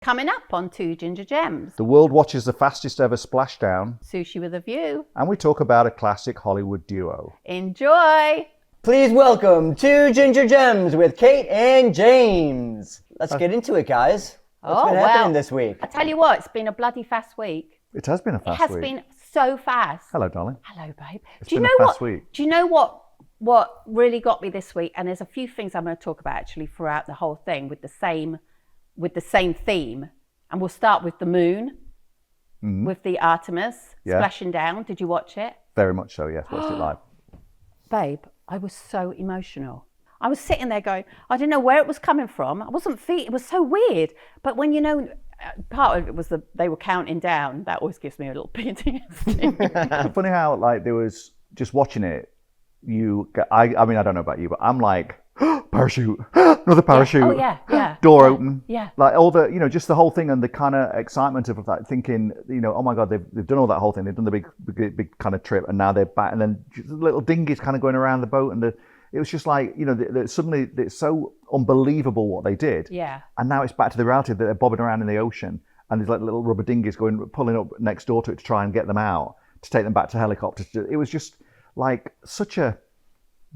Coming up on Two Ginger Gems. The world watches the fastest ever Splashdown. Sushi with a View. And we talk about a classic Hollywood duo. Enjoy! Please welcome Two Ginger Gems with Kate and James. Let's get into it, guys. What's been happening this week? I tell you what, it's been a bloody fast week. It has been a fast week. It has been so fast. Hello, darling. Hello, babe. It's been a fast week. Do you know what really got me this week? And there's a few things I'm going to talk about actually throughout the whole thing with the same theme. And we'll start with the moon, with the Artemis splashing down. Did you watch it? Very much so, yes. Watched it live. Babe, I was so emotional. I was sitting there going, I didn't know where it was coming from. I wasn't feeling, it was so weird. But when part of it was they were counting down. That always gives me a little PTSD. It's funny how there was, just watching it, I mean, I don't know about you, but I'm like, parachute, another parachute. Oh yeah. Door open. Yeah. Like all the, just the whole thing and the kind of excitement of that, thinking, oh my God, they've done all that whole thing. They've done the big kind of trip, and now they're back, and then just little dinghies kind of going around the boat, and it was just like, suddenly it's so unbelievable what they did. Yeah. And now it's back to the reality that they're bobbing around in the ocean, and there's like little rubber dinghies pulling up next door to it to try and get them out, to take them back to helicopters. It was just like such a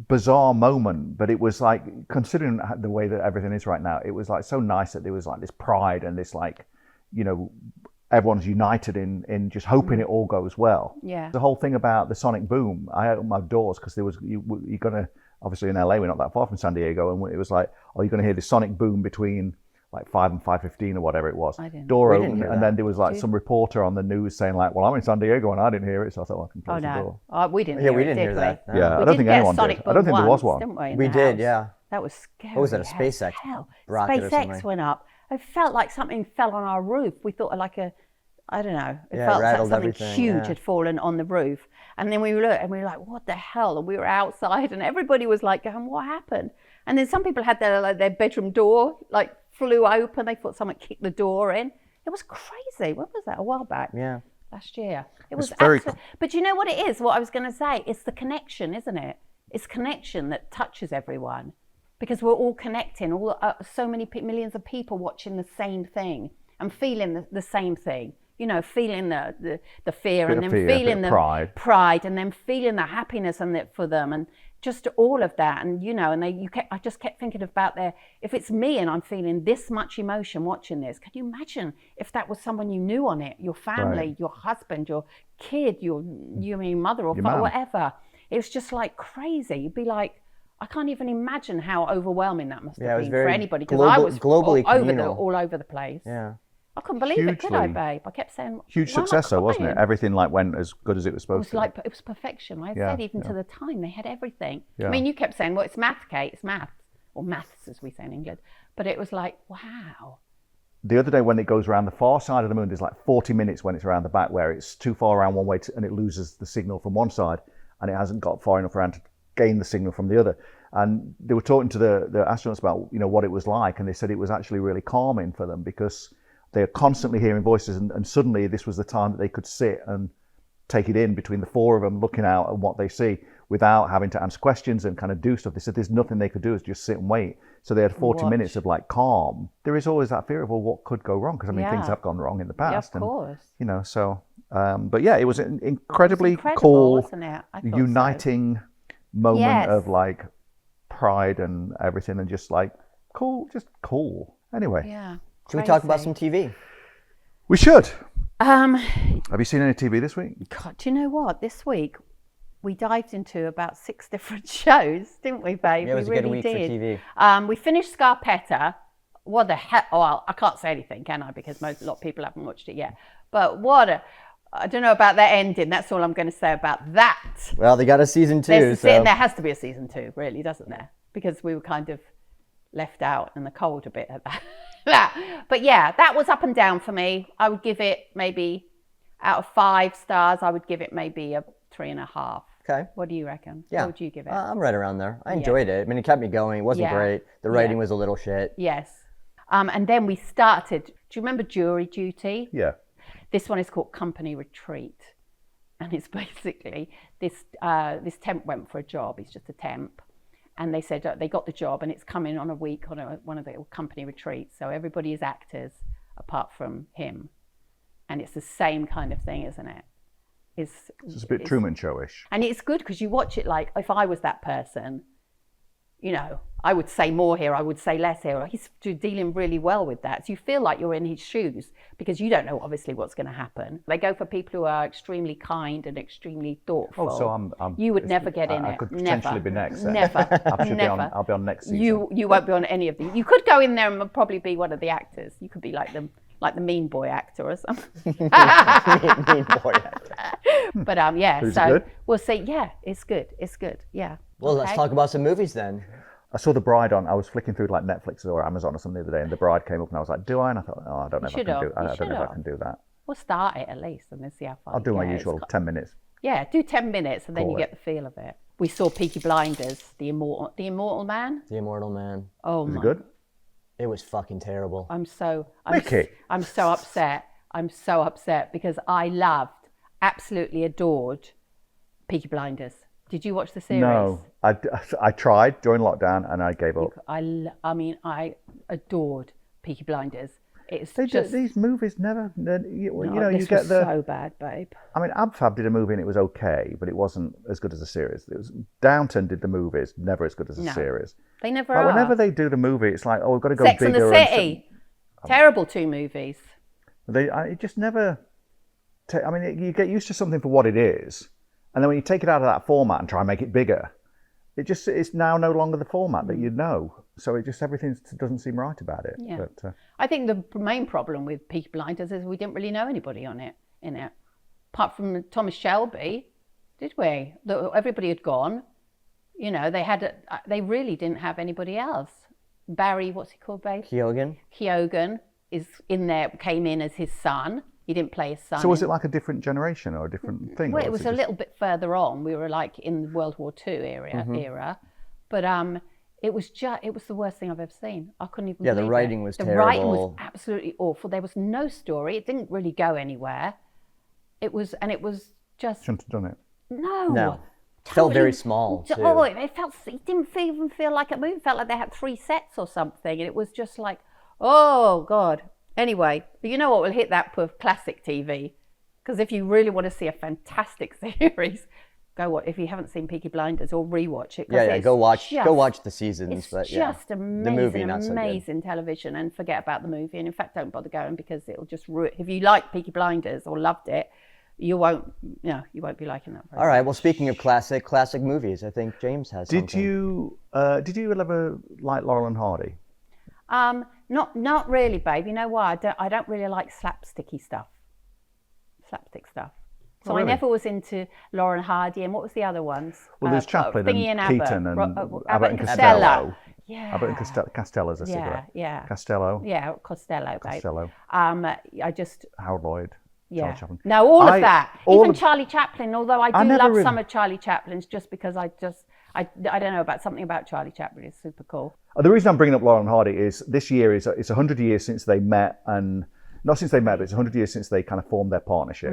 bizarre moment, but it was like, considering the way that everything is right now, it was like so nice that there was like this pride and this like, everyone's united in just hoping it all goes well. Yeah. The whole thing about the sonic boom, I opened my doors because you're gonna, obviously in LA, we're not that far from San Diego, and it was like, you're gonna hear the sonic boom between like 5 and 5:15 or whatever it was. Door open, and then there was like some reporter on the news saying like, well, I'm in San Diego and I didn't hear it, so I thought, well, I can close the door. We didn't hear it. We didn't hear that. No. Yeah, I don't think anyone did. I don't think there was one. Didn't we we did, yeah. That was scary. What was that, a SpaceX rocket or something? SpaceX went up. It felt like something fell on our roof. We thought like I don't know. It felt like something huge had fallen on the roof. And then we looked and we were like, what the hell? And we were outside and everybody was like going, what happened? And then some people had their bedroom door like flew open. They thought someone kicked the door in. It was crazy. When was that? A while back. Yeah. Last year. It was very But you know what it is? What I was going to say, it's the connection, isn't it? It's connection that touches everyone, because we're all connecting. So many millions of people watching the same thing and feeling the same thing. Feeling the fear, and then feeling the pride, and then feeling the happiness for them, and just all of that. And I just kept thinking about if it's me and I'm feeling this much emotion watching this, can you imagine if that was someone you knew on it, your family, your husband, your kid, your mother or father, whatever? It was just like crazy. You'd be like, I can't even imagine how overwhelming that must have been for anybody, because I was globally all over the place. Yeah. I couldn't believe it, could I, babe? I kept saying... Huge success though, wasn't it? Everything went as good as it was supposed to. It was perfection. I said even to the time, they had everything. Yeah. I mean, you kept saying, well, it's math, Kate, it's maths. Or maths, as we say in England. But it was like, wow. The other day when it goes around the far side of the moon, there's like 40 minutes when it's around the back where it's too far around one way and it loses the signal from one side, and it hasn't got far enough around to gain the signal from the other. And they were talking to the astronauts about, what it was like, and they said it was actually really calming for them because they're constantly hearing voices, and suddenly this was the time that they could sit and take it in between the four of them, looking out at what they see without having to answer questions and kind of do stuff. They said there's nothing they could do, is just sit and wait. So they had 40 minutes of like calm. There is always that fear of, well, what could go wrong? Because things have gone wrong in the past. Yeah, of course. But yeah, it was an incredibly cool, wasn't it? uniting moment of like pride and everything, and just like just cool. Anyway. Yeah. Should we talk about some TV? We should. Have you seen any TV this week? God, do you know what? This week we dived into about 6 different shows, didn't we, babe? Yeah, it was we a good really week did. for TV. We finished Scarpetta. What the hell? Well, I can't say anything, can I? Because a lot of people haven't watched it yet. But I don't know about that ending. That's all I'm going to say about that. Well, they got a season 2. And there has to be a season 2, really, doesn't there? Because we were kind of left out in the cold a bit at that. But yeah, that was up and down for me. I would give it maybe, out of 5 stars, I would give it maybe a 3.5. Okay. What do you reckon? Yeah. What would you give it? I'm right around there. I enjoyed it. I mean, it kept me going. It wasn't great. The writing was a little shit. Yes. And then we started, do you remember Jury Duty? Yeah. This one is called Company Retreat. And it's basically this temp went for a job. He's just a temp. And they said they got the job and it's coming on a week on one of the company retreats. So everybody is actors apart from him. And it's the same kind of thing, isn't it? It's a bit Truman Show-ish. And it's good because you watch it like, if I was that person, you know, I would say more here, I would say less here. He's dealing really well with that. So you feel like you're in his shoes because you don't know obviously what's going to happen. They go for people who are extremely kind and extremely thoughtful. Oh, so you would never get in it. I could potentially be next. Then. Never. Never. I'll be on next season. You won't be on any of these. You could go in there and probably be one of the actors. You could be like the mean boy actor or something. mean boy actor. But yeah, Who's so good? we'll see. Yeah, it's good. It's good. Yeah. Well, let's talk about some movies then. I saw The Bride on. I was flicking through like Netflix or Amazon or something the other day, and The Bride came up, and I was like, "Do I?" And I thought, "Oh, I don't know if I can do. I don't know if I can do that." We'll start it at least, and then see how far. I'll do my usual 10 minutes. Yeah, do 10 minutes, and then Call you it. get the feel of it. We saw Peaky Blinders, the immortal man. The Immortal Man. Oh Was my! it good? It was fucking terrible. I'm so Mickey. I'm so upset. I'm so upset because I loved, absolutely adored Peaky Blinders. Did you watch the series? No, I tried during lockdown and I gave up. I mean, I adored Peaky Blinders. It's They just these movies never. You know, this you get was the. so bad, babe. I mean, Abfab did a movie and it was okay, but it wasn't as good as a series. It was Downton did the movies, never as good as a series. They never Like, are. whenever they do the movie, it's like, oh, we've got to go Sex bigger. and the City. Terrible 2 movies. It just never. I mean, you get used to something for what it is, and then when you take it out of that format and try and make it bigger, it's now no longer the format that you know. So everything doesn't seem right about it. Yeah. But, I think the main problem with Peaky Blinders is we didn't really know anybody in it. Apart from Thomas Shelby, did we? Everybody had gone. You know, they really didn't have anybody else. Barry, what's he called, babe? Keoghan is in there, came in as his son. He didn't play his son. so was it like a different generation or a different thing? Well, or it was a little bit further on. We were like in World War II era. But it was the worst thing I've ever seen. I couldn't even believe the writing was The terrible. writing was absolutely awful. There was no story. It didn't really go anywhere. It was just Shouldn't have done it. No. Felt very small, too. Oh, it didn't even feel like a movie. It felt like they had 3 sets or something. And it was just like, oh, God. Anyway, but you know what will hit that with classic TV? Because if you really want to see a fantastic series, go watch. If you haven't seen Peaky Blinders, or rewatch it. Go watch the seasons. It's but just amazing, the movie, not so good. amazing television, and forget about the movie. And in fact, don't bother going because it'll just ruin. If you like Peaky Blinders or loved it, you won't be liking that. All right. Well, speaking of classic movies, I think James has something. Did you ever like Laurel and Hardy? Not really, babe. You know why? I don't really like slapstick stuff. So Oh, really? I never was into Laurel Hardy, and what was the other ones? Well, there's Chaplin Thingy and Abbott, Keaton and Abbott and Costello. Costello. Yeah. Abbott and Costello's a cigarette. Yeah. Costello. Yeah, Costello, babe. Costello. I just. Howard Lloyd. Charlie Chaplin. No, all of that. Even Charlie Chaplin, although I do never love really- some of Charlie Chaplin's just because I don't know, about something about Charlie Chaplin is super cool. The reason I'm bringing up Laurel and Hardy is this year it's 100 years since they met, and not since they met, but it's 100 years since they kind of formed their partnership.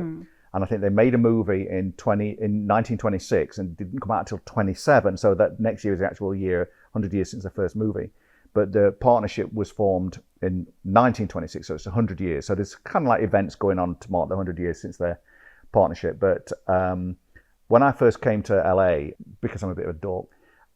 And I think they made a movie in 1926 and didn't come out until 27, so that next year is the actual year, 100 years since the first movie. But the partnership was formed in 1926, so it's 100 years. So there's kind of like events going on to mark the 100 years since their partnership. But when I first came to LA, because I'm a bit of a dork,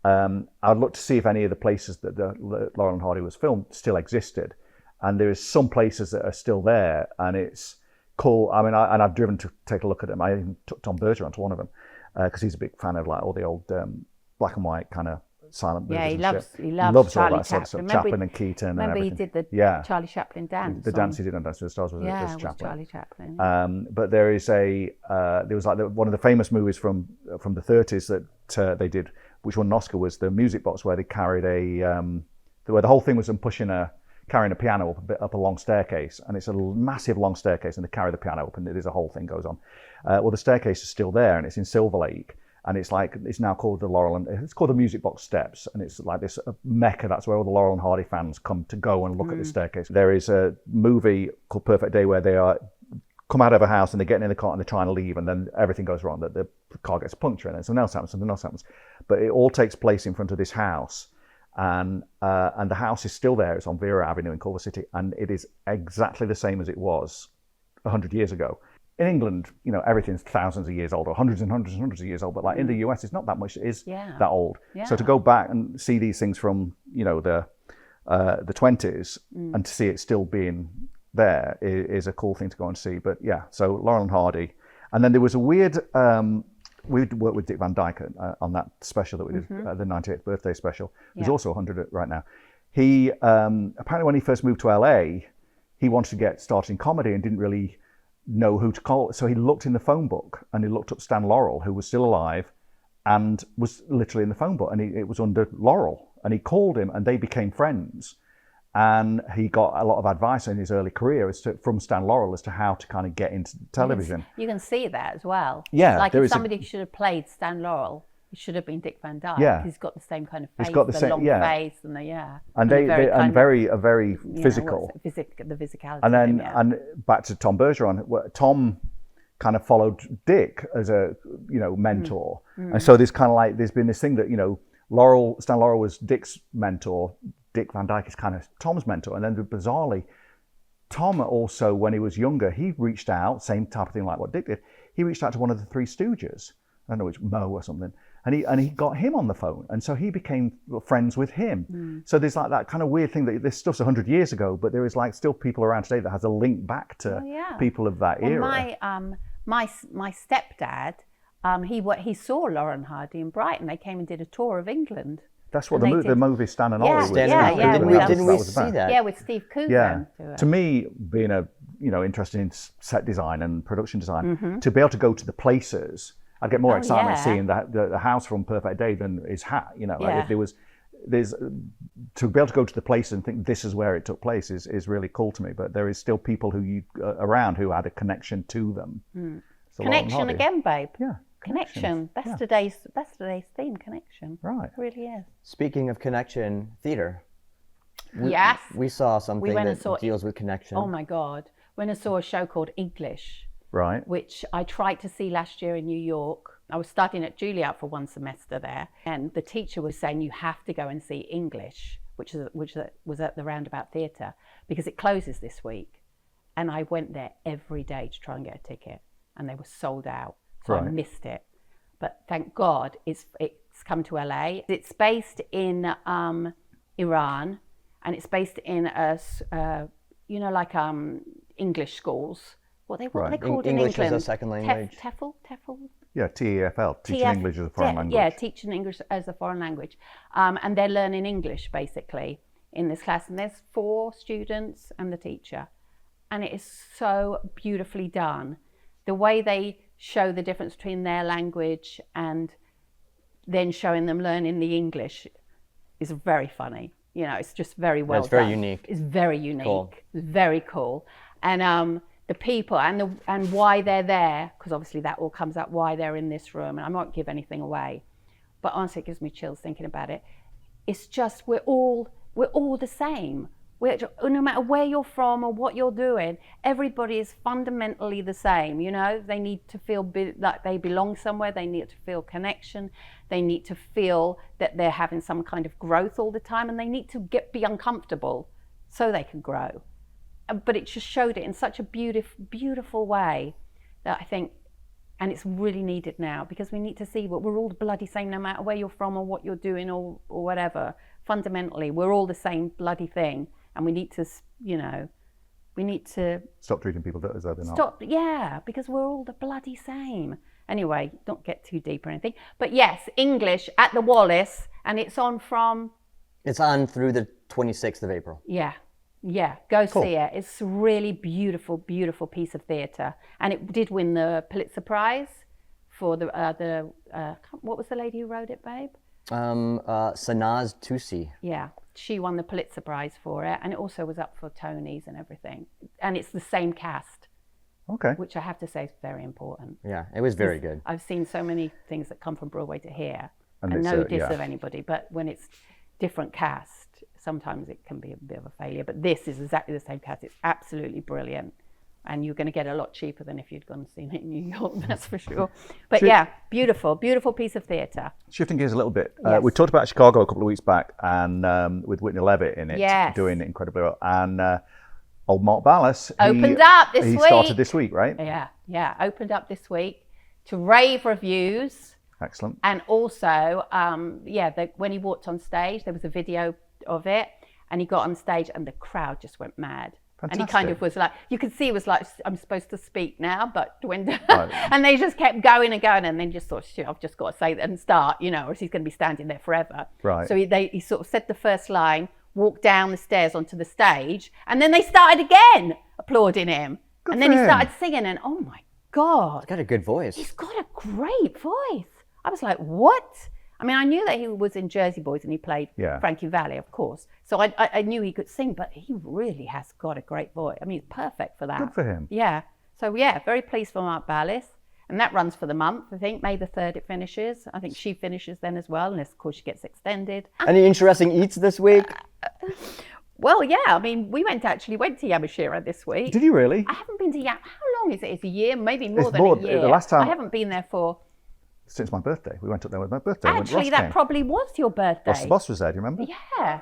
I looked to see if any of the places that the Laurel and Hardy was filmed still existed. And there is some places that are still there, and it's cool. I mean, I've driven to take a look at them. I even took Tom Bergeron to one of them because he's a big fan of like all the old black and white kind of silent movies. Yeah, he loves all Charlie that sort of Chaplin. stuff. Chaplin and Keaton and Remember everything. he did the Yeah. Charlie Chaplin dance. The dance he did on Dance with the Stars was Chaplin. Charlie Chaplin. But there is there was like one of the famous movies from the 30s that they did, which won an Oscar, was the Music Box, where they carried where the whole thing was them carrying a piano up a long staircase, and it's a massive long staircase, and they carry the piano up, and there's a whole thing goes on. Well, the staircase is still there, and it's in Silver Lake, and it's now called the Laurel and it's called the Music Box Steps, and it's like this mecca. That's where all the Laurel and Hardy fans come to go and look at the staircase. There is a movie called Perfect Day where they come out of a house and they're getting in the car and they're trying to leave, and then everything goes wrong. The car gets punctured, and then something else happens. But it all takes place in front of this house. and the house is still there. It's on Vera Avenue in Culver City, and it is exactly the same as it was 100 years ago. In England, you know, everything's thousands of years old, or hundreds and hundreds and hundreds of years old. But like in the US, it's not that much. It is that old. Yeah. So to go back and see these things from, you know, the 20s and to see it still being there is a cool thing to go and see. But yeah, so Laurel Hardy, and then there was a weird. We worked with Dick Van Dyke on that special that we did, the 98th birthday special. He's also 100 right now. He apparently when he first moved to LA, he wanted to get started in comedy and didn't really know who to call. So he looked in the phone book and he looked up Stan Laurel, who was still alive and was literally in the phone book, and it was under Laurel, and he called him and they became friends. And he got a lot of advice in his early career from Stan Laurel as to how to kind of get into television. You can see that as well. Yeah, like if somebody should have played Stan Laurel, it should have been Dick Van Dyke. Yeah, he's got the same kind of face, he's got the long face, and and very physical. The physicality. And then and back to Tom Bergeron. Tom kind of followed Dick as a mentor, and so there's been this thing that Stan Laurel was Dick's mentor. Dick Van Dyke is kind of Tom's mentor. And then bizarrely, Tom also, when he was younger, he reached out, same type of thing like what Dick did. He reached out to one of the Three Stooges. I don't know, it's Mo or something. And he got him on the phone. And so he became friends with him. So there's like that kind of weird thing that this stuff's 100 years ago, but there is like still people around today that has a link back to people of that era. My stepdad, he saw Laurel Hardy in Brighton. They came and did a tour of England. That's what the movie Stan and Ollie was. Didn't we see that? Yeah, with Steve Coogan. Yeah. To me, being interested in set design and production design, to be able to go to the places, I get more excitement seeing the house from Perfect Day than his hat. Like if there's to be able to go to the place and think this is where it took place is really cool to me. But there is still people who around who had a connection to them. So connection again, babe. Yeah. Connection. That's today's theme. Connection. Right. It really is. Speaking of connection, theater. Yes. We saw something that deals with connection. Oh my God! When I saw a show called English, right, which I tried to see last year in New York. I was studying at Juilliard for one semester there, and the teacher was saying you have to go and see English, which was at the Roundabout Theatre, because it closes this week. And I went there every day to try and get a ticket, and they were sold out. So I missed it. But thank God it's come to LA. It's based in Iran, and it's based in English schools. What they called in English England? as a second language. TEFL? Yeah, TEFL, teaching English as a foreign language. Yeah, teaching English as a foreign language. And they're learning English, basically, in this class. And there's 4 students and the teacher. And it is so beautifully done. The way they show the difference between their language and then showing them learning the English is very funny. It's just very well done. It's very unique. It's very unique. Cool. It's very cool. And the people and why they're there, because obviously that all comes out why they're in this room, and I won't give anything away, but honestly it gives me chills thinking about it. It's just we're all the same. No matter where you're from or what you're doing, everybody is fundamentally the same. They need to feel like they belong somewhere. They need to feel connection. They need to feel that they're having some kind of growth all the time, and they need to be uncomfortable so they can grow. But it just showed it in such a beautiful way that I think, and it's really needed now, because we need to see what we're all the bloody same, no matter where you're from or what you're doing or whatever. Fundamentally, we're all the same bloody thing. And we need to stop treating people as though they're not. Stop, yeah, because we're all the bloody same. Anyway, don't get too deep or anything. But yes, English at the Wallace, and it's on through the 26th of April. Yeah, go see it. It's a really beautiful, beautiful piece of theatre, and it did win the Pulitzer Prize for the what was the lady who wrote it, babe? Sanaz Tusi. Yeah, she won the Pulitzer Prize for it, and it also was up for Tonys and everything. And it's the same cast. Okay. Which I have to say is very important. Yeah, it was very good. I've seen so many things that come from Broadway to here, and no diss of anybody, but when it's different cast, sometimes it can be a bit of a failure. But this is exactly the same cast. It's absolutely brilliant. And you're going to get it a lot cheaper than if you'd gone and seen it in New York, that's for sure. But yeah, beautiful piece of theatre. Shifting gears a little bit, Yes. we talked about Chicago a couple of weeks back, and with Whitney Levitt in it, Yes. doing it incredibly well. And old Mark Ballas, Opened up this he week. started this week, right? Yeah, opened up this week to rave reviews. Excellent. And also, when he walked on stage, there was a video of it, and he got on stage and the crowd just went mad. Fantastic. And he kind of was like, you could see it was like, I'm supposed to speak now, but when, Right. and they just kept going and going, and then just thought, shit, I've just got to say that and start, or else he's going to be standing there forever. Right. So he sort of said the first line, walked down the stairs onto the stage, and then they started again applauding him. Good and then for he him. started singing, and oh my God. He's got a good voice. He's got a great voice. I was like, what? I mean, I knew that he was in Jersey Boys and he played Frankie Valli, of course. So I knew he could sing, but he really has got a great voice. I mean, he's perfect for that. Good for him. Yeah. So yeah, very pleased for Mark Ballas. And that runs for the month, I think. May the 3rd it finishes. I think she finishes then as well, unless of course she gets extended. Any interesting eats this week? Well, yeah, I mean, we went to Yamashiro this week. Did you really? I haven't been to How long is it? It's a year, maybe more It's than more- a year. the last time- I haven't been there for... Since my birthday. We went up there with my birthday. when Actually, Ross that came. probably was your birthday. Ross the Boss was there, do you remember? Yeah,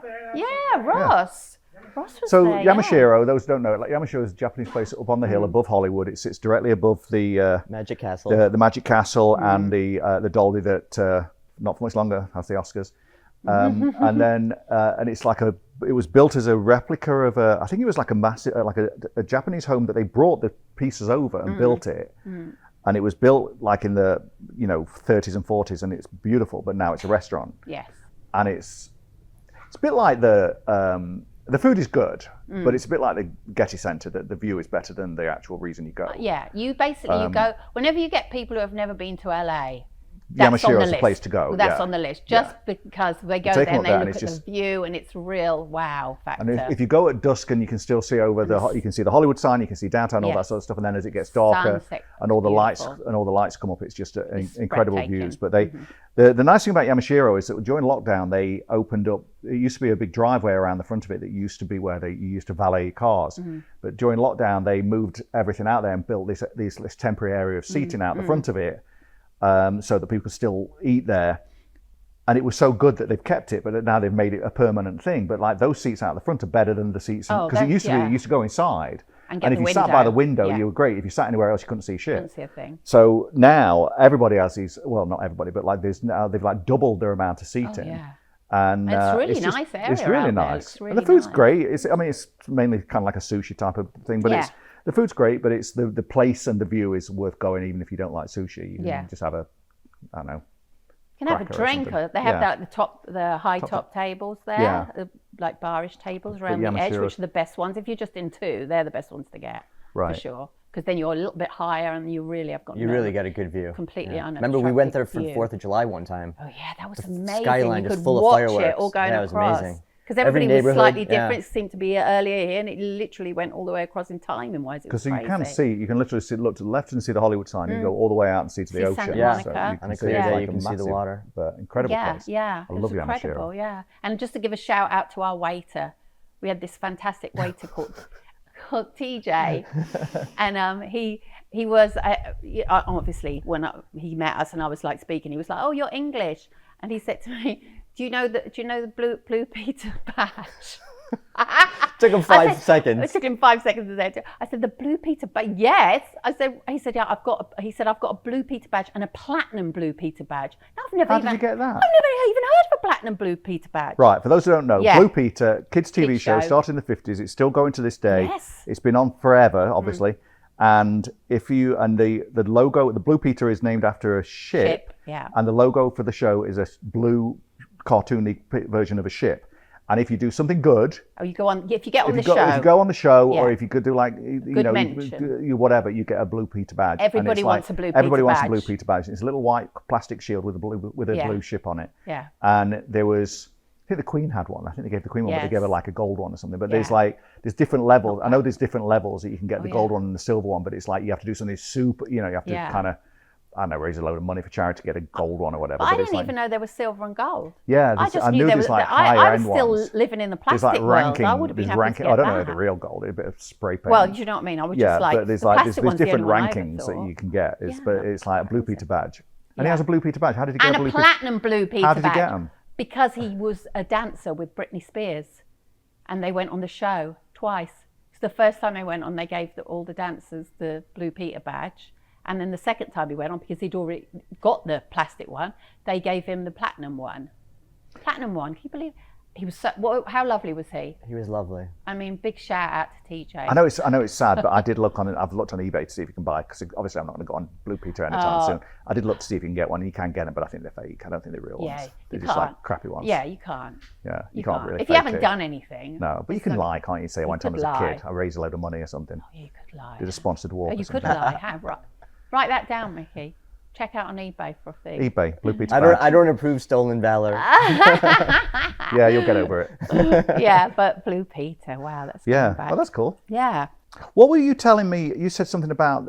Ross. Ross was So there, Yamashiro, those who don't know it, like Yamashiro is a Japanese place up on the hill above Hollywood. It sits directly above the Magic Castle. the Magic Castle and the Dolby that not for much longer has the Oscars. And then and it's like it was built as a replica of I think it was like a massive like a Japanese home that they brought the pieces over and built it. And it was built like in the 30s and 40s, and it's beautiful. But now it's a restaurant. Yes. And it's a bit like the food is good, but it's a bit like the Getty Center. That the view is better than the actual reason you go. Yeah, you basically you go whenever you get people who have never been to LA. That's on Yamashiro the is the list. place to go. Well, that's yeah. on the list, just because they go take there and them up they there look and at it's the view, and it's real wow factor. And if you go at dusk and you can still see over you can see the Hollywood sign, you can see downtown, all that sort of stuff. And then as it gets darker Sunset, and all the beautiful. lights come up, it's just It's incredible breathtaking. views. But the nice thing about Yamashiro is that during lockdown they opened up. It used to be a big driveway around the front of it that used to be where you used to valet cars. But during lockdown they moved everything out there and built this temporary area of seating out the front of it, so that people could still eat there. And it was so good that they've kept it, but now they've made it a permanent thing. But like those seats out the front are better than the seats because it used to be you used to go inside, and if you sat by the window, Yeah. you were great. If you sat anywhere else, you couldn't see shit. Couldn't see a thing. So now everybody has these. Well, not everybody, but like they've like doubled their amount of seating. Yeah. And it's really just- nice area It's really out there. nice. It's really and the food's nice. great. It's mainly kind of like a sushi type of thing, but Yeah. the food's great. But it's the place and the view is worth going, even if you don't like sushi. You can just have I don't know. You can have a cracker or drink. something. They have Yeah. the high top tables there, Yeah. like barish tables around the edge, Yamashiro- which are the best ones. If you're just in two, they're the best ones to get Right. for sure. Because then you're a little bit higher, and you really have got You really get a good view. completely Remember, we went there for view. 4th of July one time. Oh yeah, that was amazing. skyline you just could full of watch it fireworks. all going Yeah, it was across. amazing. Because Every everything was neighborhood, slightly yeah. different. It seemed to be earlier here, and it literally went all the way across in time. And wise, it was Because crazy. you can literally look to the left and see the Hollywood sign. You go all the way out and see to the See ocean. Santa Yeah. Monica. On a see clear it's day, like you a can see the massive, water. But incredible place. Yeah, I it love was incredible. Yamashiro. Yeah, and just to give a shout out to our waiter, we had this fantastic waiter called TJ, and he was obviously when he met us and I was like speaking, he was like, "Oh, you're English," and he said to me, "Do you know the Blue Peter badge?" Took him 5 seconds. It took him 5 seconds to say it. I said, "The Blue Peter badge." Yes, I said. He said, "Yeah, I've got." I've got a Blue Peter badge and a platinum Blue Peter badge. Now, I've never How even. did you get that? I've never even heard of a platinum Blue Peter badge. Right, for those who don't know, Yeah. Blue Peter, kids' TV Kids show, show. started in the 50s. It's still going to this day. Yes. It's been on forever, obviously. And the logo, the Blue Peter is named after a ship. Yeah. And the logo for the show is a blue cartoony version of a ship. And if you do something good, Oh, you go on. If you get on the if you show, go on the show, or Yeah. if you could do like mention. you whatever, you get a Blue Peter badge. And Everybody it's wants a Blue Everybody Peter wants badge. a Blue Peter badge. It's a little white plastic shield with a Yeah. blue ship on it. Yeah. And there was, I think the Queen had one. I think they gave the Queen one, but they gave her Yes. like a gold one or something. But Yeah. there's different levels. I know there's different levels that you can get the Oh, gold yeah. one and the silver one, but it's like you have to do something super. You have to Yeah. kind of I don't know, raise a load of money for charity to get a gold one or whatever. But I didn't even know there was silver and gold. Yeah, I knew there was like I higher was end still ones. living in the plastic There's like ranking. world. I would have been happy to get I don't know that. the real gold, a bit of spray paint. Well, do you know what I mean? I would just like but there's the like plastic there's one's the different only one I ever rankings that thought. you can get. But it's like a Blue Peter badge. And he Yeah. has a Blue Peter badge. How did he get And a Blue a Peter? platinum Blue Peter How did he badge. get them? Because he was a dancer with Britney Spears, and they went on the show twice. It's the first time they went on, they gave all the dancers the Blue Peter badge, and then the second time he went on, because he'd already got the plastic one, they gave him the platinum one. Platinum one, can you believe? He was how lovely was he? He was lovely. I mean, big shout out to TJ. I know it's sad, but I did look on it. I've looked on eBay to see if you can buy, because obviously I'm not going to go on Blue Peter anytime soon. I did look to see if you can get one. You can get them, but I think they're fake. I don't think they're real ones. They're just like crappy ones. Yeah, you can't. Yeah, you can't really. If you haven't done anything. No, but you can lie, can't you? Say I went on as a kid, I raised a load of money or something. Oh, you could lie. Did a sponsored walk. Oh, you or something. could lie. Write that down, Mickey. Check out on eBay for a fee. eBay, Blue Peter. I don't approve stolen valor. Yeah, you'll get over it. Yeah, but Blue Peter, wow, that's Yeah, back. well, that's cool. Yeah. What were you telling me? You said something about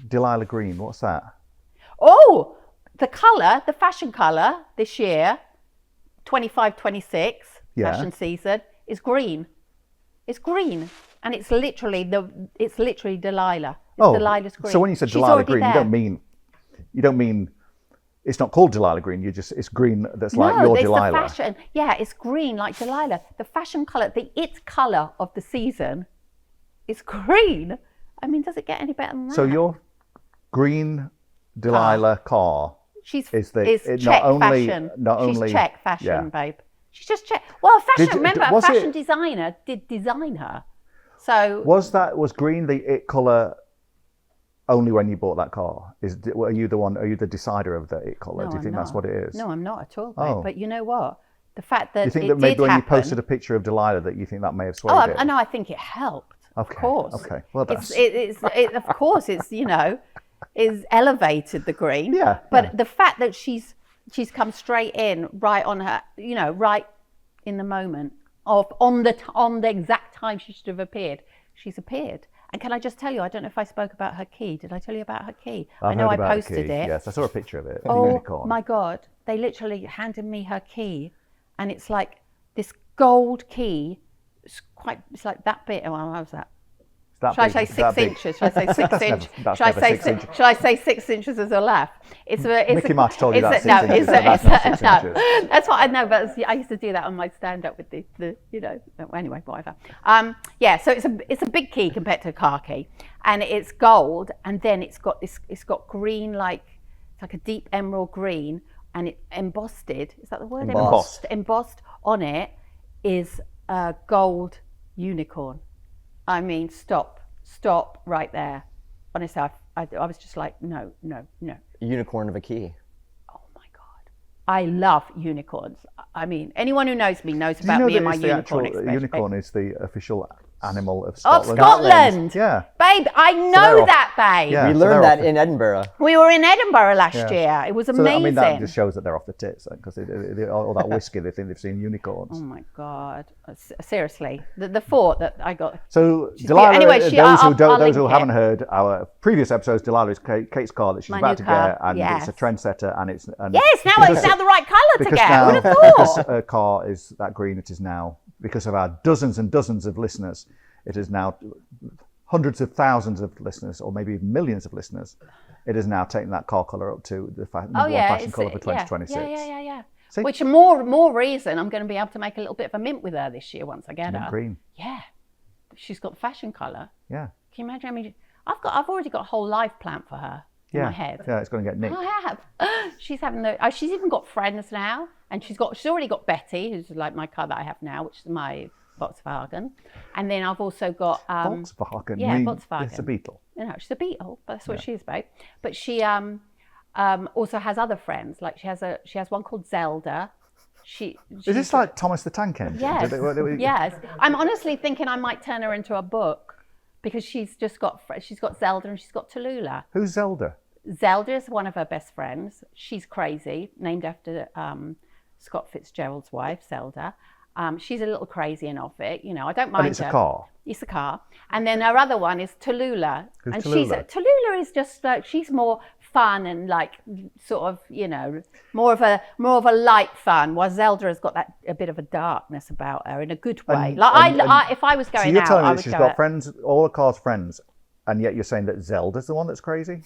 Delilah Green. What's that? Oh, the colour, the fashion colour this year, 25-26 fashion season, is green. It's green, and it's literally Delilah. It's Delilah's green. So when you said She's Delilah already Green, there. you don't mean it's not called Delilah Green. It's green that's like your Delilah. No, it's the fashion. Yeah, it's green like Delilah. The fashion colour, the it colour of the season is green. I mean, does it get any better than that? So your green Delilah car She's is Czech fashion. She's Czech fashion, yeah. babe. She's just Czech. Well, remember, a was fashion it- designer did design her. So Was green the it colour only when you bought that car? Are you the decider of the it colour? No, Do you I'm think that's not. what it is? No, I'm not at all, babe. Oh. But you know what? The fact that You think it that maybe did when happen, you posted a picture of Delilah that you think that may have swayed Oh, it? I know. I think it helped. Okay. Of course. Okay. Well, that's Of course, it's is elevated the green. Yeah, But yeah. the fact that she's come straight in, right on her, right in the moment of on the exact time she should have appeared. She's appeared. And can I just tell you, I don't know if I spoke about her key. Did I tell you about her key? I know I posted it. Yes, I saw a picture of it. The Oh unicorn. my God. They literally handed me her key, and it's like this gold key. It's like that bit. Oh, how was that? That Should I big? say Is that 6 big? inches? Should I say 6 inches? That's Should I never say 6 inches. Should I say 6 inches as a laugh? Mickey Mouse told you it's that's a- no, 6 inches, it's a- but that's it's not a- 6 no. inches. That's what I know, but I used to do that on my stand-up with the anyway, whatever. Yeah, so it's a big key compared to a car key, and it's gold, and then it's got green, it's like a deep emerald green, and it embossed. Is that the word? Embossed on it is a gold unicorn. I mean, stop right there. Honestly, I was just like, no. A unicorn of a key. Oh my God. I love unicorns. I mean, anyone who knows me knows about me and my unicorn experience. Unicorn is the official animal of Of Scotland. Scotland. Yeah. Babe, I know that, babe. Yeah. We so learned they're that off in Edinburgh. We were in Edinburgh last Yeah. year. It was So amazing. I mean, that just shows that they're off the tits, because all that whiskey, they think they've seen unicorns. Oh my God. Seriously. The thought that I got. So Delilah, anyway, those who link haven't it. heard our previous episodes, Delilah is Kate's car that she's My about new to car, get, and yes. it's a trendsetter, and it's Yes, now it's now the right colour to because get. now Who would have because thought? her car is that green, it is now, because of our dozens and dozens of listeners, it is now hundreds of thousands of listeners, or maybe millions of listeners. It is now taking that car colour up to the number one fashion colour for 2026. Yeah. See? Which more reason I'm going to be able to make a little bit of a mint with her this year once I get Mint her. green. Yeah, she's got the fashion colour. Yeah. Can you imagine? I mean, I've already got a whole life plan for her in my head. Yeah, it's going to get nicked. I have. She's having she's even got friends now, and she's already got Betty, who's like my car that I have now, which is my Volkswagen, and then I've also got Volkswagen. Yeah, Volkswagen. It's a Beetle. She's a Beetle, but that's what she is, babe. But she also has other friends. Like she has one called Zelda. Is this like Thomas the Tank Engine? Yes. Yes. I'm honestly thinking I might turn her into a book, because she's got Zelda and she's got Delilah. Who's Zelda? Zelda is one of her best friends. She's crazy, named after Scott Fitzgerald's wife, Zelda. She's a little crazy and off it, I don't mind her. And it's a car. It's a car. And then her other one is Delilah. Who's and Delilah? Delilah is just she's more fun and like sort of, more of a light fun, while Zelda has got a bit of a darkness about her in a good way. If I was going so you're out, telling I me would that she's go got out. friends, all her car's friends, and yet you're saying that Zelda's the one that's crazy?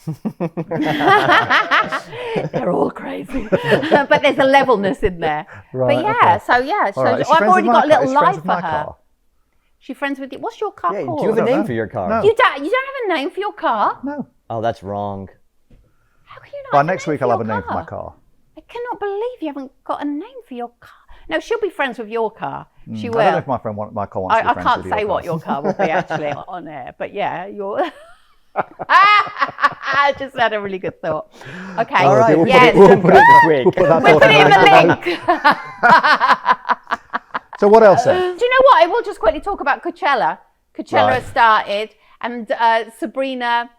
They're all crazy, but there's a levelness in there. Right, But yeah, okay. so yeah, so All right. Is she I've friends already with got a my car? little Is she friends life with for my her. car? She friends with you. What's your car Yeah, called? do you have a don't name know. for your car? No. You don't have a name for your car? No. Oh, that's wrong. How can you not By have next a name week, for I'll have your a name for my car. I cannot believe you haven't got a name for your car. No, she'll be friends with your car. She will. I don't know if my car wants to be I friends can't with say your what car. your car will be actually on air, but yeah, I just had a really good thought. Okay, All right, yes. we'll put it this week. We'll put that We'll thought put it in in. the link. So what else then? Do you know what? I will just quickly talk about Coachella. Coachella Right. has started, and Sabrina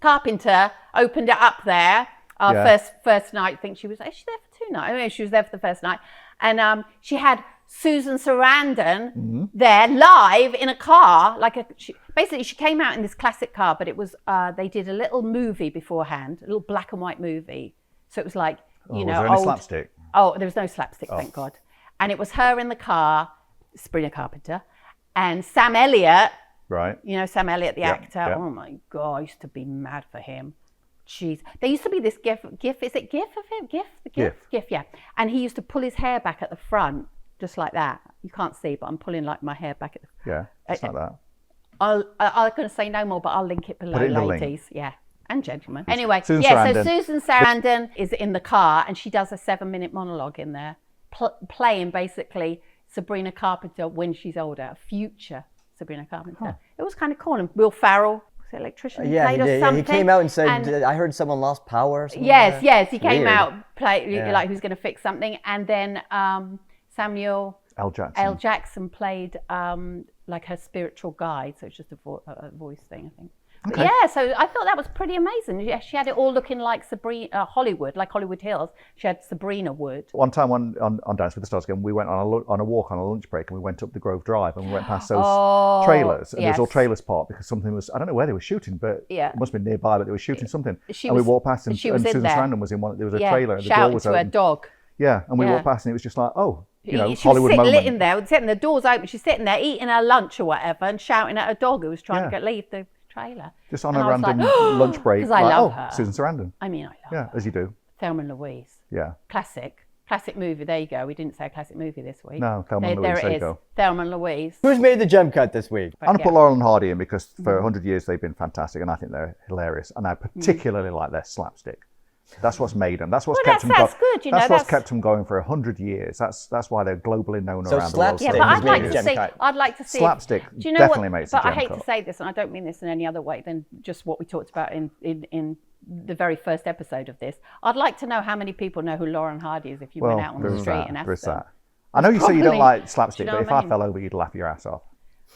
Carpenter opened it up there. Our Yeah. first night. I think she was there for 2 nights. I mean, she was there for the first night, and she had Susan Sarandon there live in a car. Basically, she came out in this classic car, but it was they did a little movie beforehand, a little black and white movie. So it was like Was there any slapstick? Oh, there was no slapstick, thank God. And it was her in the car, Sabrina Carpenter, and Sam Elliott. Right. You know Sam Elliott, the actor. yeah. Oh my God, I used to be mad for him. Jeez, there used to be this gif. Is it gif of him? GIF, yeah. And he used to pull his hair back at the front, just like that. You can't see, but I'm pulling like my hair back at the. Yeah, it's like that. I'm going to say no more, but I'll link it below, Put it in the link. ladies. Yeah, and gentlemen. Anyway, Susan so Sarandon. Susan Sarandon is in the car, and she does a 7-minute monologue in there, playing basically Sabrina Carpenter when she's older, a future Sabrina Carpenter. It was kind of cool. And Will Ferrell, was it electrician? Yeah, played he or did. something. He came out and said, And- I heard someone lost power or something. Yes, he came Weird. out, like who's going to fix something, and then Samuel L. Jackson played like her spiritual guide, so it's just a voice thing, I think. But yeah, so I thought that was pretty amazing. Yeah, she had it all looking like Sabrina, Hollywood, like Hollywood Hills. She had Sabrina Wood. One time on Dance with the Stars again, we went on a walk on a lunch break, and we went up the Grove Drive, and we went past those trailers, and there was all trailers parked because something was, I don't know where they were shooting, but it must have been nearby, but they were shooting something. We walked past, and Susan Sarandon was in one. There was a trailer, and the door was shouting to open. her dog. Yeah, and we walked past, and it was just like, she Hollywood was moment. sitting there, the doors open. She's sitting there eating her lunch or whatever, and shouting at her dog who was trying to leave the trailer. Just on And a I was random like, lunch break. because I love her. Susan Sarandon. I mean, I love Yeah, her. as you do. Thelma and Louise. Yeah. Classic movie. There you go. We didn't say a classic movie this week. No, Thelma and Louise, There there it you is. go. Thelma and Louise. Who's made the gem cut this week? I'm going to put Laurel Hardy in because for 100 years they've been fantastic, and I think they're hilarious. And I particularly like their slapstick. That's what's made them. That's what's kept them going. That's good, That's what's kept them going for 100 years. That's why they're globally known So around the world. slapstick Yeah, Stick but has I'd made like the to gem see. cut. I'd like to see. Slapstick Do you know definitely what? makes the But I gem hate cut. to say this, and I don't mean this in any other way than just what we talked about in the very first episode of this. I'd like to know how many people know who Laurel Hardy is if you went out on the street and asked them. I know you say you don't Probably- like slapstick, do you know but if what I I mean? fell over, you'd laugh your ass off.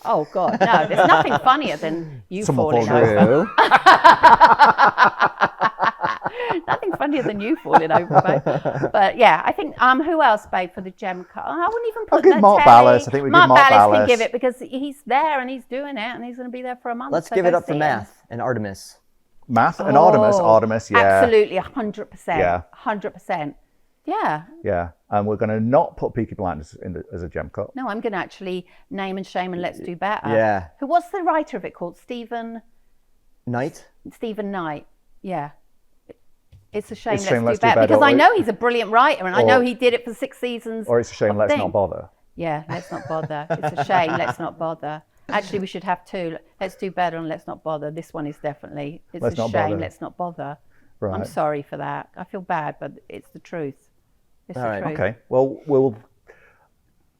Oh God, no! There's nothing funnier than you Someone falling falling over. True. Nothing funnier than you falling over, babe. But yeah, I think who else, babe, for the gem cut? I wouldn't even put. I'll give no Mark Terry. Ballas. I think we give Mark Mark Ballas Ballas. can give it because he's there and he's doing it and he's going to be there for a month. Let's so give it go up for see him. Math and Artemis. Math and Artemis. Oh, Artemis, yeah. Absolutely, 100%. Yeah. 100%. Yeah. Yeah. And we're going to not put Peaky Blinders as a gem cut. No, I'm going to actually name and shame and let's do better. Yeah. What's the writer of it called? Stephen Knight? Knight. Yeah. It's a shame, It's a let's, shame, do, let's do better. better. Because I Or- know he's a brilliant writer and I know he did it for 6 seasons. Or it's a shame, of let's thing. not bother. Yeah, let's not bother. It's a shame, let's not bother. Actually, we should have two. Let's do better and let's not bother. This one is definitely, it's Let's a not shame, bother. let's not bother. Right. I'm sorry for that. I feel bad, but it's the truth. It's All the right. truth. Okay. Well,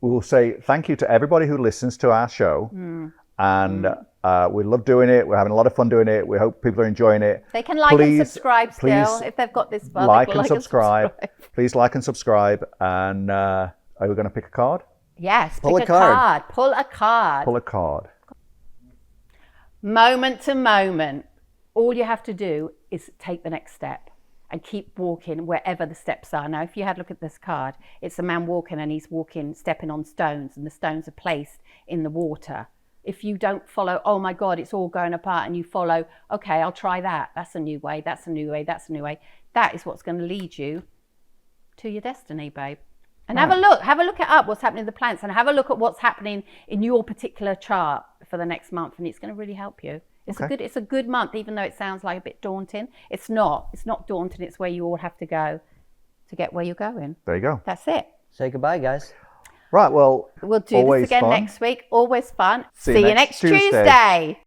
we'll say thank you to everybody who listens to our show. And we love doing it. We're having a lot of fun doing it. We hope people are enjoying it. They can like and Please- subscribe still please if they've got this far. like they can and subscribe. Please like and subscribe. And are we going to pick a card? Yes, Pull pick a card. Pull a card. Pull a card. Moment to moment. All you have to do is take the next step and keep walking wherever the steps are. Now, if you had a look at this card, it's a man walking and he's walking, stepping on stones, and the stones are placed in the water. if you don't follow, oh my God, it's all going apart, and you follow, okay, I'll try that. That's a new way. That's a new way. That's a new way. That is what's going to lead you to your destiny, babe. And have a look at what's happening in the planets, and have a look at what's happening in your particular chart for the next month, and it's going to really help you. It's a good month, even though it sounds like a bit daunting. It's not daunting. It's where you all have to go to get where you're going. There you go. That's it. Say goodbye, guys. Right, well, We'll do this again next week. Always fun. See you next Tuesday.